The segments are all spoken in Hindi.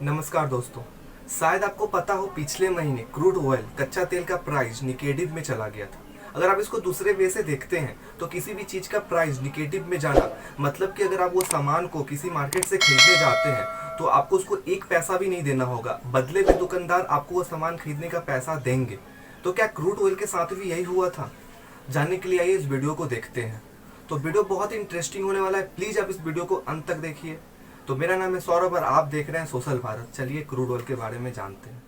नमस्कार दोस्तों। शायद आपको पता हो पिछले महीने क्रूड ऑयल कच्चा तेल का प्राइस निगेटिव में चला गया था। अगर आप इसको दूसरे वे से देखते हैं तो किसी भी चीज़ का प्राइस निगेटिव में जाना मतलब कि अगर आप वो सामान को किसी मार्केट से खरीदने जाते हैं तो आपको उसको एक पैसा भी नहीं देना होगा, बदले में दुकानदार आपको वो सामान खरीदने का पैसा देंगे। तो क्या क्रूड ऑयल के साथ भी यही हुआ था? जानने के लिए आइए इस वीडियो को देखते हैं। तो वीडियो बहुत इंटरेस्टिंग होने वाला है, प्लीज़ आप इस वीडियो को अंत तक देखिए। तो मेरा नाम है सौरभ और आप देख रहे हैं सोशल भारत। चलिए क्रूड ऑयल के बारे में जानते हैं।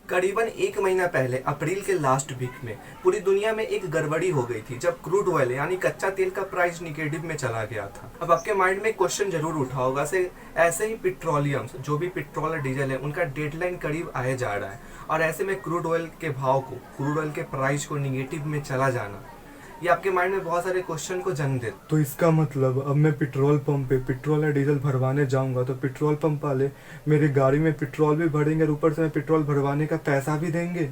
करीबन एक महीना पहले अप्रैल के लास्ट वीक में पूरी दुनिया में एक गड़बड़ी हो गई थी जब क्रूड ऑयल यानी कच्चा तेल का प्राइस निगेटिव में चला गया था। अब आपके माइंड में क्वेश्चन जरूर उठा होगा से ऐसे ही पेट्रोलियम जो भी पेट्रोल और डीजल है उनका डेडलाइन करीब आए जा रहा है और ऐसे में क्रूड ऑयल के भाव को, क्रूड ऑयल के प्राइस को निगेटिव में चला जाना, ये आपके माइंड में बहुत सारे क्वेश्चन को जन्म दे। तो इसका मतलब अब मैं पेट्रोल पंप पे पेट्रोल या डीजल भरवाने जाऊंगा तो पेट्रोल पंप वाले मेरी गाड़ी में पेट्रोल भी भरेंगे और ऊपर से मैं पेट्रोल भरवाने का पैसा भी देंगे।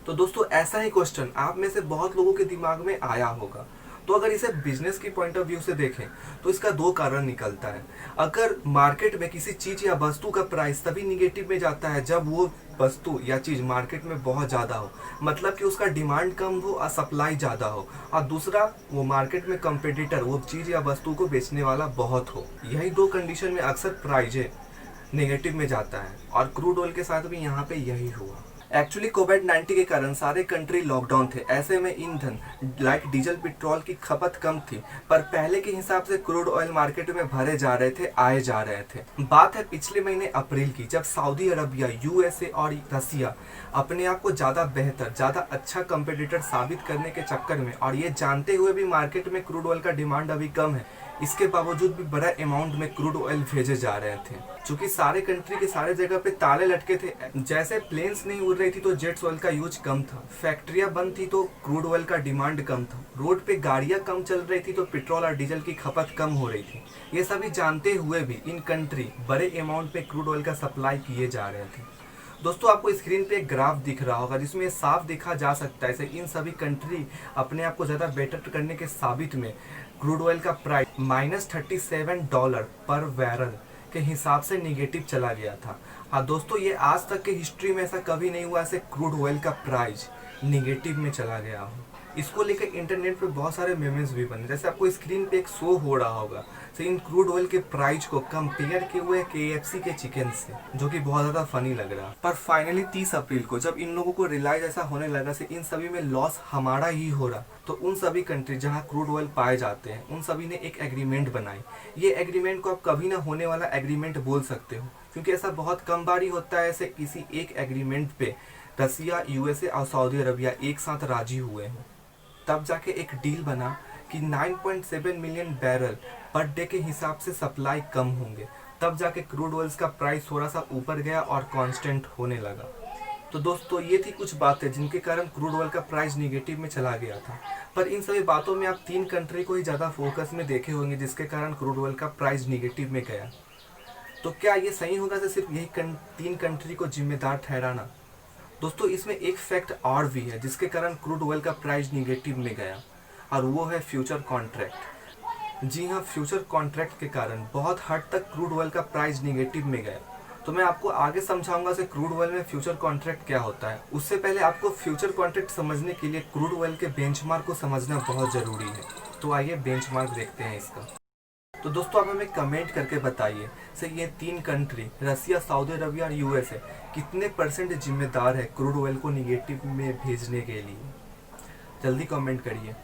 तो दोस्तों ऐसा ही क्वेश्चन आप में से बहुत लोगों के दिमाग में आया होगा। तो अगर इसे बिजनेस की पॉइंट ऑफ व्यू से देखें तो इसका दो कारण निकलता है। अगर मार्केट में किसी चीज या वस्तु का प्राइस तभी निगेटिव में जाता है जब वो वस्तु या चीज मार्केट में बहुत ज्यादा हो, मतलब कि उसका डिमांड कम हो और सप्लाई ज्यादा हो, और दूसरा वो मार्केट में कंपटीटर वो चीज या वस्तु को बेचने वाला बहुत हो। यही दो कंडीशन में अक्सर प्राइस नेगेटिव में जाता है और क्रूड ऑयल के साथ भी यहाँ पे यही हुआ। एक्चुअली कोविड-19 के कारण सारे कंट्री लॉकडाउन थे, ऐसे में ईंधन लाइक डीजल पेट्रोल की खपत कम थी, पर पहले के हिसाब से क्रूड ऑयल मार्केट में भरे जा रहे थे, आए जा रहे थे। बात है पिछले महीने अप्रैल की, जब सऊदी अरबिया, यूएसए और रसिया अपने आप को ज्यादा बेहतर, ज्यादा अच्छा कंपटीटर साबित करने के चक्कर में और ये जानते हुए भी मार्केट में क्रूड ऑयल का डिमांड अभी कम है, इसके बावजूद भी बड़ा अमाउंट में क्रूड ऑयल भेजे जा रहे थे। क्योंकि सारे कंट्री के सारे जगह पे ताले लटके थे, जैसे प्लेन्स नहीं उड़ रही थी तो जेट्स ऑयल का यूज कम था, फैक्ट्रियां बंद थी तो क्रूड ऑयल का डिमांड कम था, रोड पे गाड़ियां कम चल रही थी तो पेट्रोल और डीजल की खपत कम हो रही थी। ये सभी जानते हुए भी इन कंट्री बड़े अमाउंट पे क्रूड ऑयल का सप्लाई किए जा रहे थे। दोस्तों आपको स्क्रीन पे एक ग्राफ दिख रहा होगा जिसमें साफ देखा जा सकता है इन सभी कंट्री अपने आप को ज़्यादा बेटर करने के साबित में क्रूड ऑयल का प्राइस -$37 पर बैरल के हिसाब से निगेटिव चला गया था। हाँ दोस्तों, ये आज तक के हिस्ट्री में ऐसा कभी नहीं हुआ ऐसे क्रूड ऑयल का प्राइस निगेटिव में चला गया हो। इसको लेकर इंटरनेट पे बहुत सारे मेमेस भी बने, जैसे आपको स्क्रीन पे एक शो हो रहा होगा इन क्रूड ऑयल के प्राइस को कंपेयर किए हुए KFC के चिकन से, जो कि बहुत ज्यादा फनी लग रहा। पर फाइनली 30 अप्रैल को जब इन लोगों को रियलाइज ऐसा होने लगा से इन सभी में लॉस हमारा ही हो रहा, तो उन सभी कंट्री जहां क्रूड ऑयल पाए जाते हैं उन सभी ने एक एग्रीमेंट बनाई। ये एग्रीमेंट को आप कभी ना होने वाला एग्रीमेंट बोल सकते हो, क्योंकि ऐसा बहुत कम बार ही होता है ऐसे किसी एक एग्रीमेंट पे रसिया, यूएसए और सऊदी अरबिया एक साथ राजी हुए हैं। तब जाके एक डील बना कि 9.7 मिलियन बैरल पर डे के हिसाब से सप्लाई कम होंगे, तब जाके क्रूड ऑयल्स का प्राइस थोड़ा सा ऊपर गया और कांस्टेंट होने लगा। तो दोस्तों ये थी कुछ बातें जिनके कारण क्रूड ऑयल का प्राइस निगेटिव में चला गया था। पर इन सभी बातों में आप तीन कंट्री को ही ज़्यादा फोकस में देखे होंगे जिसके कारण क्रूड ऑयल का प्राइस निगेटिव में गया। तो क्या ये सही होगा कि सिर्फ यही तीन कंट्री को जिम्मेदार ठहराना? दोस्तों इसमें एक फैक्ट और भी है जिसके कारण क्रूड ऑयल का प्राइस निगेटिव में गया, और वो है फ्यूचर कॉन्ट्रैक्ट। जी हाँ, फ्यूचर कॉन्ट्रैक्ट के कारण बहुत हद तक क्रूड ऑयल का प्राइस निगेटिव में गया। तो मैं आपको आगे समझाऊंगा से क्रूड ऑयल में फ्यूचर कॉन्ट्रैक्ट क्या होता है। उससे पहले आपको फ्यूचर कॉन्ट्रैक्ट समझने के लिए क्रूड ऑयल के बेंचमार्क को समझना बहुत ज़रूरी है। तो आइए बेंचमार्क देखते हैं इसका। तो दोस्तों आप हमें कमेंट करके बताइए से ये तीन कंट्री रसिया, सऊदी अरबिया और यूएसए कितने परसेंट जिम्मेदार है क्रूड ऑयल को निगेटिव में भेजने के लिए। जल्दी कमेंट करिए।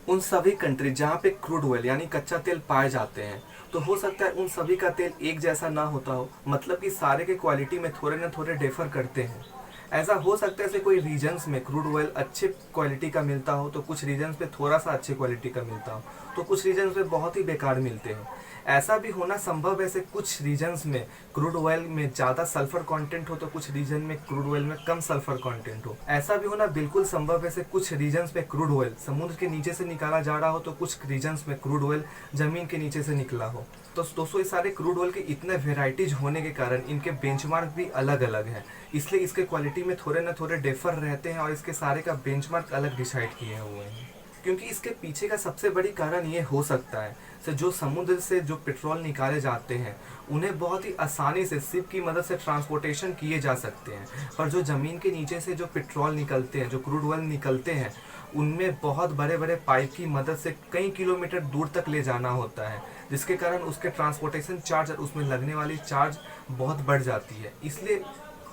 उन सभी कंट्री जहाँ पे क्रूड ऑयल यानी कच्चा तेल पाए जाते हैं, तो हो सकता है उन सभी का तेल एक जैसा ना होता हो, मतलब कि सारे के क्वालिटी में थोड़े ना थोड़े डिफर करते हैं। ऐसा हो सकता है ऐसे कोई रीजन्स में क्रूड ऑयल अच्छे क्वालिटी का मिलता हो तो कुछ रीजन्स पे थोड़ा सा अच्छे क्वालिटी का मिलता हो, तो कुछ रीजन्स पे बहुत ही बेकार मिलते हैं। ऐसा भी होना संभव है ऐसे कुछ रीजन्स में क्रूड ऑयल में ज़्यादा सल्फर कंटेंट हो तो कुछ रीजन में क्रूड ऑयल में कम सल्फर कंटेंट हो। ऐसा भी होना बिल्कुल संभव है ऐसे कुछ रीजन्स में क्रूड ऑयल समुद्र के नीचे से निकाला जा रहा हो तो कुछ रीजन्स में क्रूड ऑयल ज़मीन के नीचे से निकला हो। तो दोस्तों ये सारे क्रूड ऑयल के इतने वेराइटीज होने के कारण इनके बेंचमार्क भी अलग अलग हैं, इसलिए इसके क्वालिटी में थोड़े ना थोड़े डिफर रहते हैं और इसके सारे का बेंचमार्क अलग डिसाइड किए हुए हैं। क्योंकि इसके पीछे का सबसे बड़ी कारण ये हो सकता है से जो समुद्र से जो पेट्रोल निकाले जाते हैं उन्हें बहुत ही आसानी से शिप की मदद से ट्रांसपोर्टेशन किए जा सकते हैं, पर जो ज़मीन के नीचे से जो पेट्रोल निकलते हैं, जो क्रूड ऑयल निकलते हैं, उनमें बहुत बड़े बड़े पाइप की मदद से कई किलोमीटर दूर तक ले जाना होता है, जिसके कारण उसके ट्रांसपोर्टेशन चार्ज और उसमें लगने वाली चार्ज बहुत बढ़ जाती है। इसलिए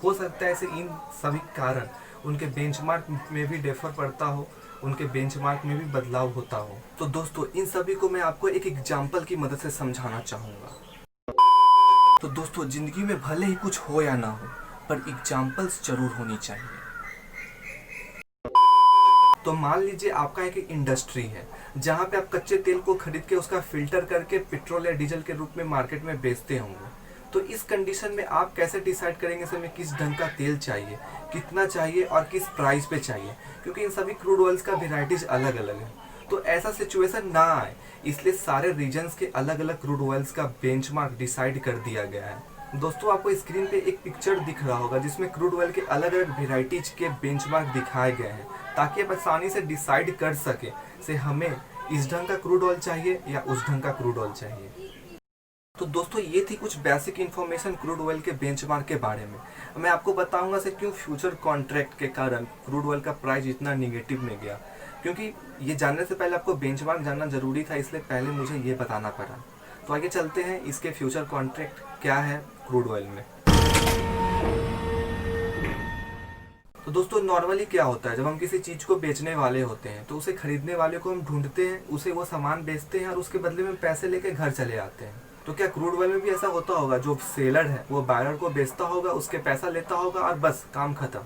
हो सकता है ऐसे इन सभी कारण उनके बेंचमार्क में भी डिफर पड़ता हो, उनके बेंचमार्क में भी बदलाव होता हो। तो दोस्तों इन सभी को मैं आपको एक एग्जाम्पल की मदद से समझाना चाहूँगा। तो दोस्तों ज़िंदगी में भले ही कुछ हो या ना हो, पर एग्जाम्पल्स जरूर होनी चाहिए। तो मान लीजिए आपका एक इंडस्ट्री है जहाँ पे आप कच्चे तेल को खरीद के उसका फिल्टर करके पेट्रोल या डीजल के रूप में मार्केट में बेचते होंगे। तो इस कंडीशन में आप कैसे डिसाइड करेंगे कि हमें किस ढंग का तेल चाहिए, कितना चाहिए और किस प्राइस पे चाहिए, क्योंकि इन सभी क्रूड ऑयल्स का वेराइटीज अलग अलग है। तो ऐसा सिचुएशन ना आए इसलिए सारे रीजन्स के अलग अलग क्रूड ऑयल्स का बेंचमार्क डिसाइड कर दिया गया है। दोस्तों आपको स्क्रीन पे एक पिक्चर दिख रहा होगा जिसमें क्रूड ऑयल के अलग अलग वेराइटीज के बेंचमार्क दिखाए गए हैं, ताकि आप आसानी से डिसाइड कर सके से हमें इस ढंग का क्रूड ऑयल चाहिए या उस ढंग का क्रूड ऑयल चाहिए। तो दोस्तों ये थी कुछ बेसिक इन्फॉर्मेशन क्रूड ऑयल के बेंचमार्क के बारे में। मैं आपको बताऊंगा से क्यों फ्यूचर कॉन्ट्रैक्ट के कारण क्रूड ऑयल का प्राइस इतना निगेटिव में गया, क्योंकि ये जानने से पहले आपको बेंचमार्क जानना जरूरी था, इसलिए पहले मुझे ये बताना पड़ा। तो आगे चलते हैं इसके फ्यूचर कॉन्ट्रैक्ट क्या है क्रूड ऑयल में। तो दोस्तों नॉर्मली क्या होता है, जब हम किसी चीज़ को बेचने वाले होते हैं तो उसे खरीदने वाले को हम ढूंढते हैं, उसे वो सामान बेचते हैं और उसके बदले में पैसे लेके घर चले आते हैं। तो क्या क्रूड ऑयल में भी ऐसा होता होगा, जो सेलर है वो बायर को बेचता होगा, उसके पैसा लेता होगा और बस काम खत्म?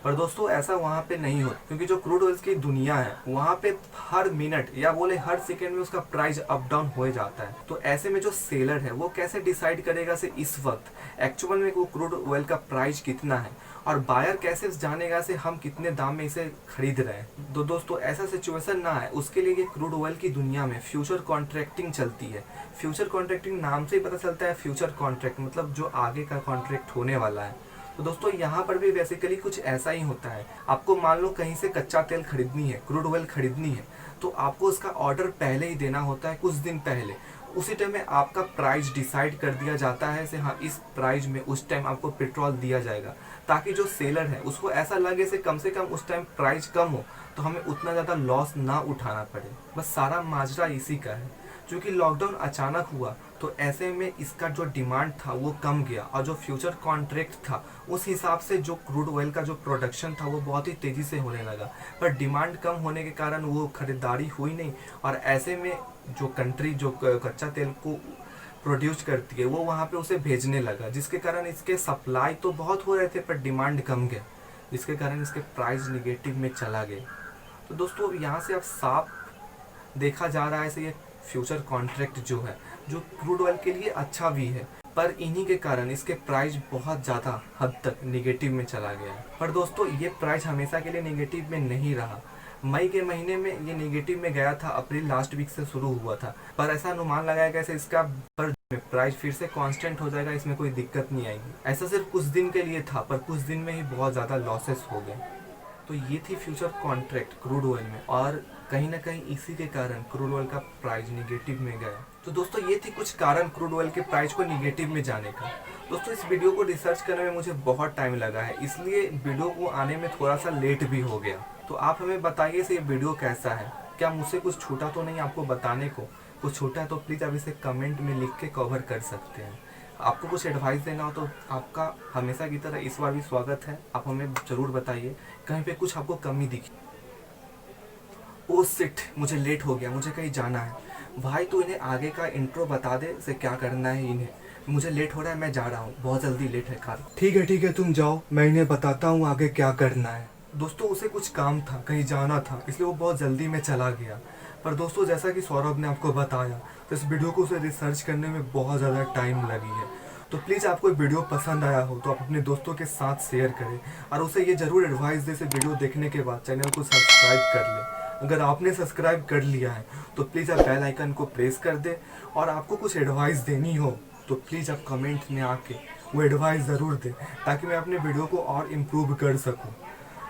पर दोस्तों ऐसा वहाँ पे नहीं होता, क्योंकि जो क्रूड ऑयल की दुनिया है वहाँ पे हर मिनट या बोले हर सेकेंड में उसका प्राइस अप डाउन हो जाता है। तो ऐसे में जो सेलर है वो कैसे डिसाइड करेगा से इस वक्त एक्चुअल में वो क्रूड ऑयल का प्राइस कितना है, और बायर कैसे जानेगा से हम कितने दाम में इसे खरीद रहे हैं। तो दोस्तों ऐसा सिचुएशन ना है, उसके लिए ये क्रूड ऑयल की दुनिया में फ्यूचर कॉन्ट्रैक्टिंग चलती है। फ्यूचर कॉन्ट्रैक्टिंग नाम से ही पता चलता है, फ्यूचर कॉन्ट्रैक्ट मतलब जो आगे का कॉन्ट्रैक्ट होने वाला है। तो दोस्तों यहाँ पर भी बेसिकली कुछ ऐसा ही होता है। आपको मान लो कहीं से कच्चा तेल खरीदनी है, क्रूड ऑयल खरीदनी है, तो आपको उसका ऑर्डर पहले ही देना होता है, कुछ दिन पहले। उसी टाइम में आपका प्राइस डिसाइड कर दिया जाता है से हाँ इस प्राइस में उस टाइम आपको पेट्रोल दिया जाएगा, ताकि जो सेलर है उसको ऐसा लगे से कम उस टाइम प्राइस कम हो तो हमें उतना ज़्यादा लॉस ना उठाना पड़े। बस सारा माजरा इसी का है। क्योंकि लॉकडाउन अचानक हुआ तो ऐसे में इसका जो डिमांड था वो कम गया, और जो फ्यूचर कॉन्ट्रैक्ट था उस हिसाब से जो क्रूड ऑयल का जो प्रोडक्शन था वो बहुत ही तेज़ी से होने लगा। पर डिमांड कम होने के कारण वो खरीदारी हुई नहीं, और ऐसे में जो कंट्री जो कच्चा तेल को प्रोड्यूस करती है वो वहाँ पे उसे भेजने लगा, जिसके कारण इसके सप्लाई तो बहुत हो रहे थे पर डिमांड कम गया, जिसके कारण इसके प्राइस निगेटिव में चला गया। तो दोस्तों यहाँ से अब साफ देखा जा रहा है से ये फ्यूचर कॉन्ट्रैक्ट जो है, जो क्रूड ऑयल के लिए अच्छा भी है, पर इन्हीं के कारण इसके प्राइस बहुत ज़्यादा हद तक निगेटिव में चला गया है। पर दोस्तों ये प्राइस हमेशा के लिए निगेटिव में नहीं रहा। मई के महीने में ये निगेटिव में गया था, अप्रैल लास्ट वीक से शुरू हुआ था, पर ऐसा अनुमान लगाया गया से इसका पर प्राइस फिर से कांस्टेंट हो जाएगा, इसमें कोई दिक्कत नहीं आएगी। ऐसा सिर्फ कुछ दिन के लिए था, पर कुछ दिन में ही बहुत ज़्यादा लॉसेस हो गए। तो ये थी फ्यूचर कॉन्ट्रैक्ट क्रूड ऑयल में, और कहीं ना कहीं इसी के कारण क्रूड ऑयल का प्राइस निगेटिव में गया। तो दोस्तों ये थी कुछ कारण क्रूड ऑयल के प्राइस को निगेटिव में जाने का। दोस्तों इस वीडियो को रिसर्च करने में मुझे बहुत टाइम लगा है, इसलिए वीडियो को आने में थोड़ा सा लेट भी हो गया। तो आप हमें बताइए से ये वीडियो कैसा है, क्या मुझसे कुछ छूटा तो नहीं आपको बताने को? कुछ छूटा है तो प्लीज़ आप इसे कमेंट में लिख के कवर कर सकते हैं। आपको कुछ एडवाइस देना हो तो आपका हमेशा की तरह इस बार भी स्वागत है, आप हमें ज़रूर बताइए कहीं पे कुछ आपको कमी दिखी। ओ शिट, मुझे लेट हो गया, मुझे कहीं जाना है। भाई तो इन्हें आगे का इंट्रो बता दे से क्या करना है इन्हें, मुझे लेट हो रहा है, मैं जा रहा हूँ, बहुत जल्दी लेट है कार। ठीक है तुम जाओ, मैं इन्हें बताता हूँ आगे क्या करना है। दोस्तों उसे कुछ काम था, कहीं जाना था, इसलिए वो बहुत जल्दी में चला गया। पर दोस्तों जैसा कि सौरभ ने आपको बताया, तो इस वीडियो को उसे रिसर्च करने में बहुत ज़्यादा टाइम लगी है। तो प्लीज़ आपको ये वीडियो पसंद आया हो तो आप अपने दोस्तों के साथ शेयर करें और उसे ये ज़रूर एडवाइस दे, इसे वीडियो देखने के बाद चैनल को सब्सक्राइब कर लें। अगर आपने सब्सक्राइब कर लिया है तो प्लीज़ आप बेल आइकन को प्रेस कर दें, और आपको कुछ एडवाइस देनी हो तो प्लीज़ आप कमेंट में आके वो एडवाइस ज़रूर दें, ताकि मैं अपने वीडियो को और इम्प्रूव कर सकूं।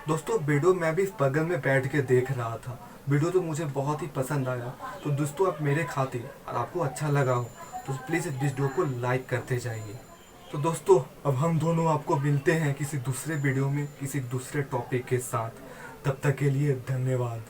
दोस्तों वीडियो मैं भी बगल में बैठ के देख रहा था, वीडियो तो मुझे बहुत ही पसंद आया। तो दोस्तों आप मेरे खातिर और आपको अच्छा लगा हो तो प्लीज़ इस वीडियो को लाइक करते जाइए। तो दोस्तों अब हम दोनों आपको मिलते हैं किसी दूसरे वीडियो में किसी दूसरे टॉपिक के साथ। तब तक के लिए धन्यवाद।